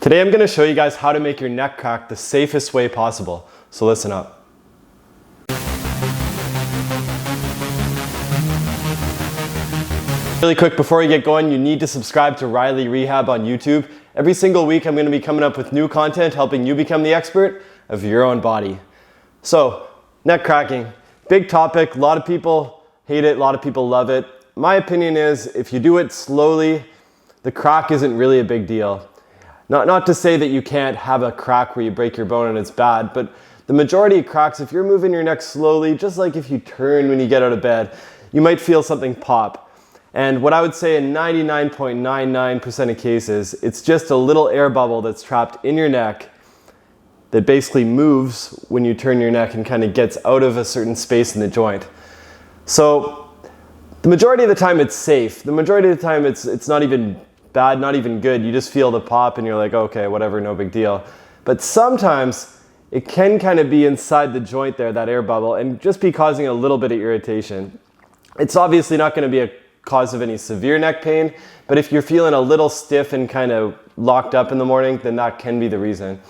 Today I'm going to show you guys how to make your neck crack the safest way possible. So listen up. Really quick, before we get going, you need to subscribe to RyleyRehab on YouTube. Every single week I'm going to be coming up with new content helping you become the expert of your own body. So, neck cracking, big topic. A lot of people hate it, a lot of people love it. My opinion is if you do it slowly, the crack isn't really a big deal. Not to say that you can't have a crack where you break your bone and it's bad, but the majority of cracks, if you're moving your neck slowly, just like if you turn when you get out of bed, you might feel something pop. And what I would say in 99.99% of cases, it's just a little air bubble that's trapped in your neck that basically moves when you turn your neck and kind of gets out of a certain space in the joint. So the majority of the time it's safe. The majority of the time it's not even bad, not even good. You just feel the pop and you're like, okay, whatever, no big deal. But sometimes it can kind of be inside the joint there, that air bubble, and just be causing a little bit of irritation. It's obviously not going to be a cause of any severe neck pain, but if you're feeling a little stiff and kind of locked up in the morning, then that can be the reason.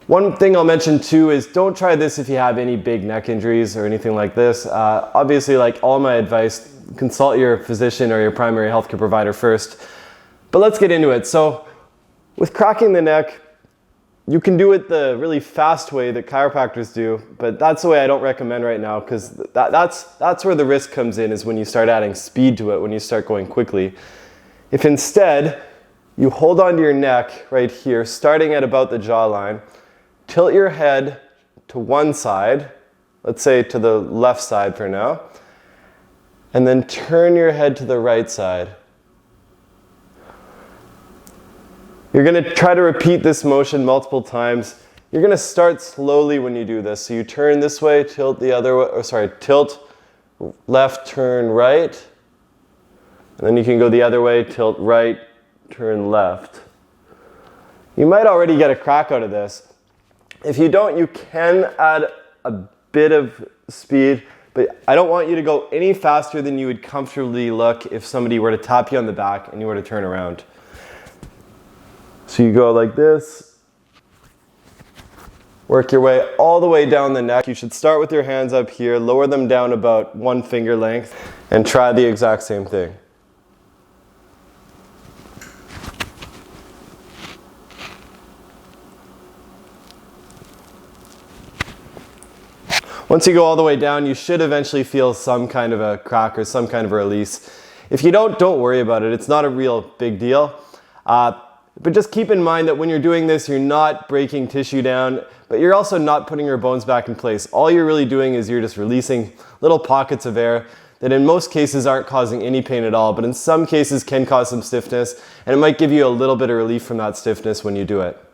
One thing I'll mention too is don't try this if you have any big neck injuries or anything like this. Obviously, like all my advice, consult your physician or your primary healthcare provider first. But let's get into it. So with cracking the neck, you can do it the really fast way that chiropractors do, but that's the way I don't recommend right now, because that's where the risk comes in, is when you start adding speed to it, when you start going quickly. If instead you hold onto your neck right here, starting at about the jawline, tilt your head to one side, let's say to the left side for now, and then turn your head to the right side. You're going to try to repeat this motion multiple times. You're going to start slowly when you do this. So you turn this way, tilt the other way, tilt left, turn right. And then you can go the other way, tilt right, turn left. You might already get a crack out of this. If you don't, you can add a bit of speed, but I don't want you to go any faster than you would comfortably look if somebody were to tap you on the back and you were to turn around. So you go like this, work your way all the way down the neck. You should start with your hands up here, lower them down about 1 finger length, and try the exact same thing. Once you go all the way down, you should eventually feel some kind of a crack or some kind of a release. If you don't worry about it. It's not a real big deal. But just keep in mind that when you're doing this, you're not breaking tissue down, but you're also not putting your bones back in place. All you're really doing is you're just releasing little pockets of air that in most cases aren't causing any pain at all, but in some cases can cause some stiffness, and it might give you a little bit of relief from that stiffness when you do it.